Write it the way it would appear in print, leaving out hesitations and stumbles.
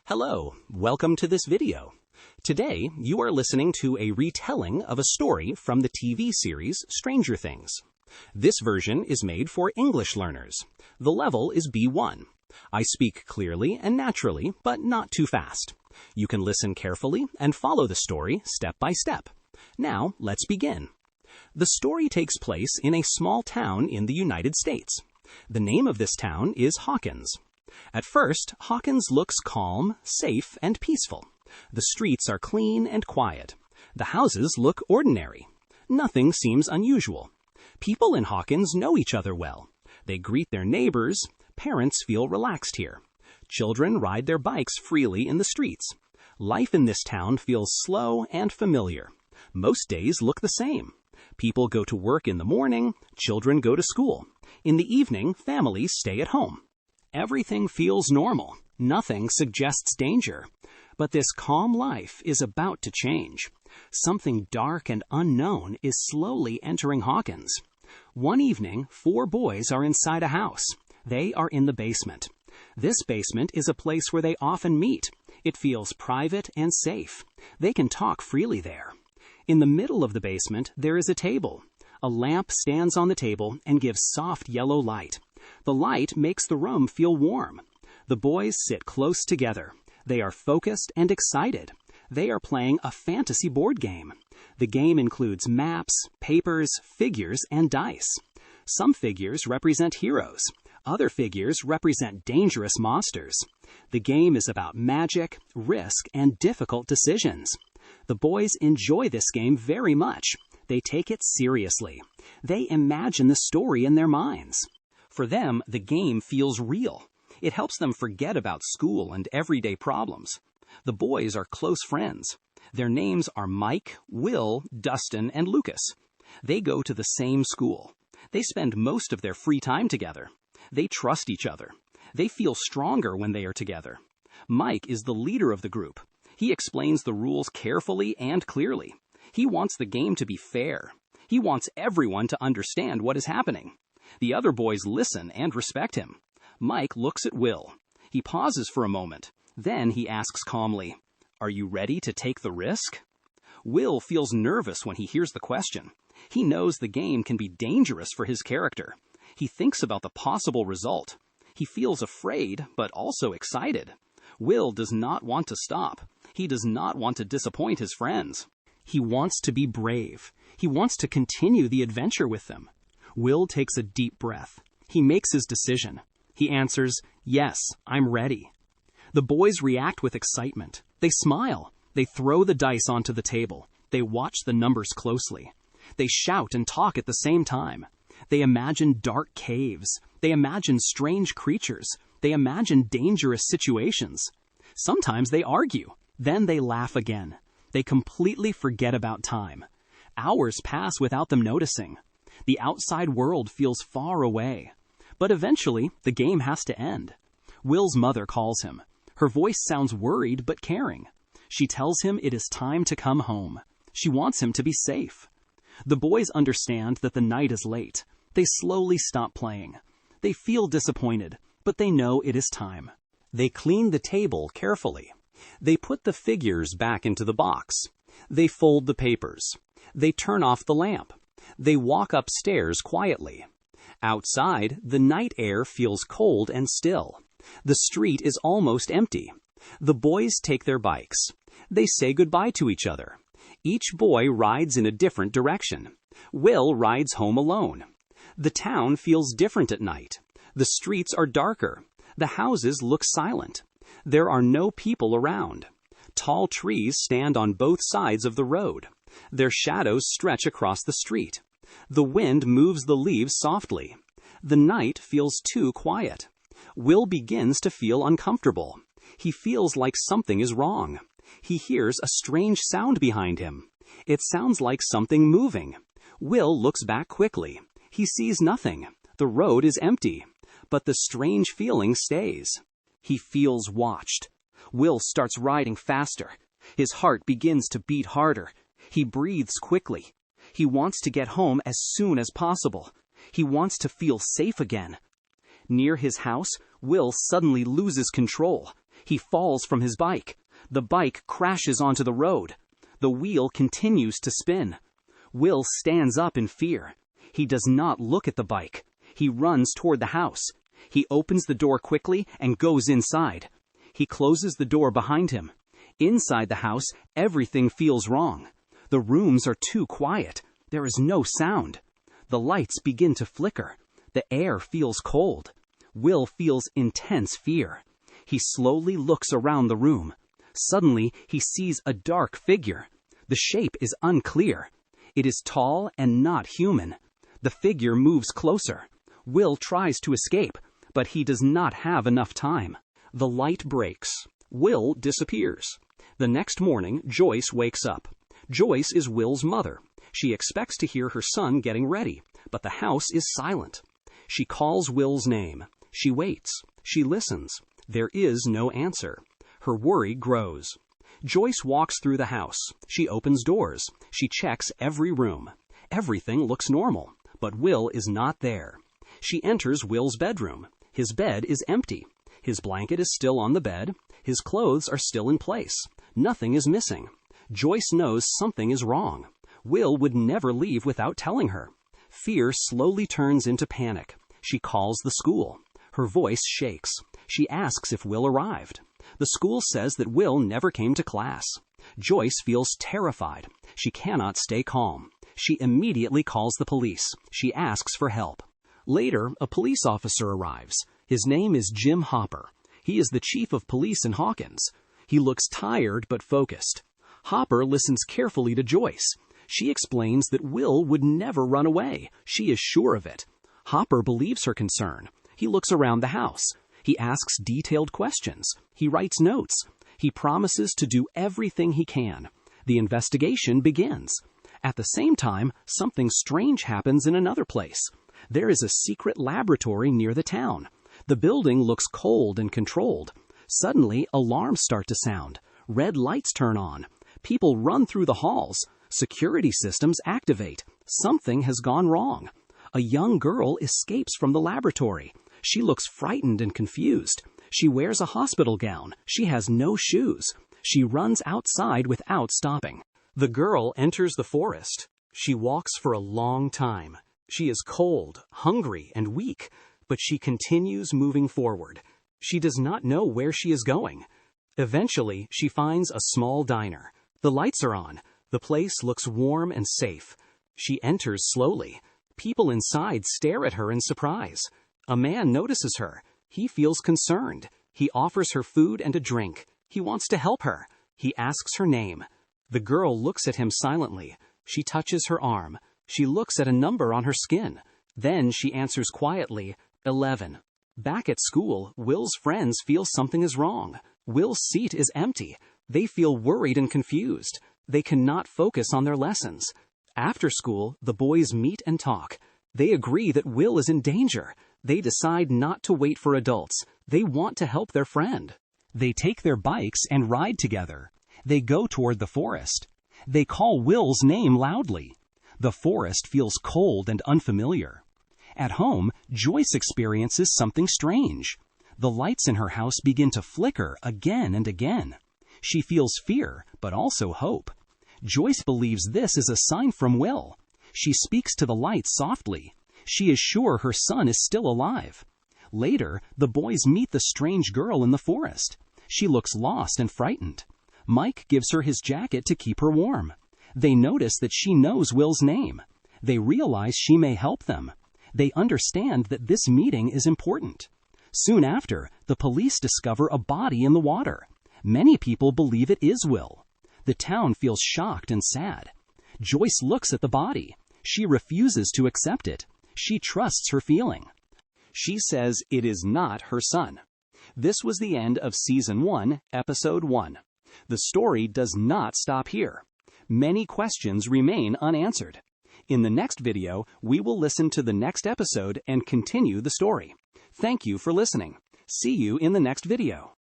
Hello, welcome to this video. Today, you are listening to a retelling of a story from the TV series Stranger Things. This version is made for English learners. The level is B1. I speak clearly and naturally, but not too fast. You can listen carefully and follow the story step by step. Now, let's begin. The story takes place in a small town in the United States. The name of this town is Hawkins. At first, Hawkins looks calm, safe, and peaceful. The streets are clean and quiet. The houses look ordinary. Nothing seems unusual. People in Hawkins know each other well. They greet their neighbors. Parents feel relaxed here. Children ride their bikes freely in the streets. Life in this town feels slow and familiar. Most days look the same. People go to work in the morning. Children go to school. In the evening, families stay at home. Everything feels normal. Nothing suggests danger. But this calm life is about to change. Something dark and unknown is slowly entering Hawkins. One evening, 4 boys are inside a house. They are in the basement. This basement is a place where they often meet. It feels private and safe. They can talk freely there. In the middle of the basement, there is a table. A lamp stands on the table and gives soft yellow light. The light makes the room feel warm. The boys sit close together. They are focused and excited. They are playing a fantasy board game. The game includes maps, papers, figures, and dice. Some figures represent heroes. Other figures represent dangerous monsters. The game is about magic, risk, and difficult decisions. The boys enjoy this game very much. They take it seriously. They imagine the story in their minds. For them, the game feels real. It helps them forget about school and everyday problems. The boys are close friends. Their names are Mike, Will, Dustin, and Lucas. They go to the same school. They spend most of their free time together. They trust each other. They feel stronger when they are together. Mike is the leader of the group. He explains the rules carefully and clearly. He wants the game to be fair. He wants everyone to understand what is happening. The other boys listen and respect him. Mike looks at Will. He pauses for a moment. Then he asks calmly, "Are you ready to take the risk?" Will feels nervous when he hears the question. He knows the game can be dangerous for his character. He thinks about the possible result. He feels afraid, but also excited. Will does not want to stop. He does not want to disappoint his friends. He wants to be brave. He wants to continue the adventure with them. Will takes a deep breath. He makes his decision. He answers, "Yes, I'm ready." The boys react with excitement. They smile. They throw the dice onto the table. They watch the numbers closely. They shout and talk at the same time. They imagine dark caves. They imagine strange creatures. They imagine dangerous situations. Sometimes they argue. Then they laugh again. They completely forget about time. Hours pass without them noticing. The outside world feels far away. But eventually, the game has to end. Will's mother calls him. Her voice sounds worried but caring. She tells him it is time to come home. She wants him to be safe. The boys understand that the night is late. They slowly stop playing. They feel disappointed, but they know it is time. They clean the table carefully. They put the figures back into the box. They fold the papers. They turn off the lamp. They walk upstairs quietly. Outside, the night air feels cold and still. The street is almost empty. The boys take their bikes. They say goodbye to each other. Each boy rides in a different direction. Will rides home alone. The town feels different at night. The streets are darker. The houses look silent. There are no people around. Tall trees stand on both sides of the road. Their shadows stretch across the street. The wind moves the leaves softly. The night feels too quiet. Will begins to feel uncomfortable. He feels like something is wrong. He hears a strange sound behind him. It sounds like something moving. Will looks back quickly. He sees nothing. The road is empty. But the strange feeling stays. He feels watched. Will starts riding faster. His heart begins to beat harder. He breathes quickly. He wants to get home as soon as possible. He wants to feel safe again. Near his house, Will suddenly loses control. He falls from his bike. The bike crashes onto the road. The wheel continues to spin. Will stands up in fear. He does not look at the bike. He runs toward the house. He opens the door quickly and goes inside. He closes the door behind him. Inside the house, everything feels wrong. The rooms are too quiet. There is no sound. The lights begin to flicker. The air feels cold. Will feels intense fear. He slowly looks around the room. Suddenly, he sees a dark figure. The shape is unclear. It is tall and not human. The figure moves closer. Will tries to escape, but he does not have enough time. The light breaks. Will disappears. The next morning, Joyce wakes up. Joyce is Will's mother. She expects to hear her son getting ready, but the house is silent. She calls Will's name. She waits. She listens. There is no answer. Her worry grows. Joyce walks through the house. She opens doors. She checks every room. Everything looks normal, but Will is not there. She enters Will's bedroom. His bed is empty. His blanket is still on the bed. His clothes are still in place. Nothing is missing. Joyce knows something is wrong. Will would never leave without telling her. Fear slowly turns into panic. She calls the school. Her voice shakes. She asks if Will arrived. The school says that Will never came to class. Joyce feels terrified. She cannot stay calm. She immediately calls the police. She asks for help. Later, a police officer arrives. His name is Jim Hopper. He is the chief of police in Hawkins. He looks tired but focused. Hopper listens carefully to Joyce. She explains that Will would never run away. She is sure of it. Hopper believes her concern. He looks around the house. He asks detailed questions. He writes notes. He promises to do everything he can. The investigation begins. At the same time, something strange happens in another place. There is a secret laboratory near the town. The building looks cold and controlled. Suddenly, alarms start to sound. Red lights turn on. People run through the halls. Security systems activate. Something has gone wrong. A young girl escapes from the laboratory. She looks frightened and confused. She wears a hospital gown. She has no shoes. She runs outside without stopping. The girl enters the forest. She walks for a long time. She is cold, hungry, and weak, but she continues moving forward. She does not know where she is going. Eventually, she finds a small diner. The lights are on. The place looks warm and safe. She enters slowly. People inside stare at her in surprise. A man notices her. He feels concerned. He offers her food and a drink. He wants to help her. He asks her name. The girl looks at him silently. She touches her arm. She looks at a number on her skin. Then she answers quietly, 11. Back at school, Will's friends feel something is wrong. Will's seat is empty. They feel worried and confused. They cannot focus on their lessons. After school, the boys meet and talk. They agree that Will is in danger. They decide not to wait for adults. They want to help their friend. They take their bikes and ride together. They go toward the forest. They call Will's name loudly. The forest feels cold and unfamiliar. At home, Joyce experiences something strange. The lights in her house begin to flicker again and again. She feels fear, but also hope. Joyce believes this is a sign from Will. She speaks to the lights softly. She is sure her son is still alive. Later, the boys meet the strange girl in the forest. She looks lost and frightened. Mike gives her his jacket to keep her warm. They notice that she knows Will's name. They realize she may help them. They understand that this meeting is important. Soon after, the police discover a body in the water. Many people believe it is Will. The town feels shocked and sad. Joyce looks at the body. She refuses to accept it. She trusts her feeling. She says it is not her son. This was the end of Season 1, Episode 1. The story does not stop here. Many questions remain unanswered. In the next video, we will listen to the next episode and continue the story. Thank you for listening. See you in the next video.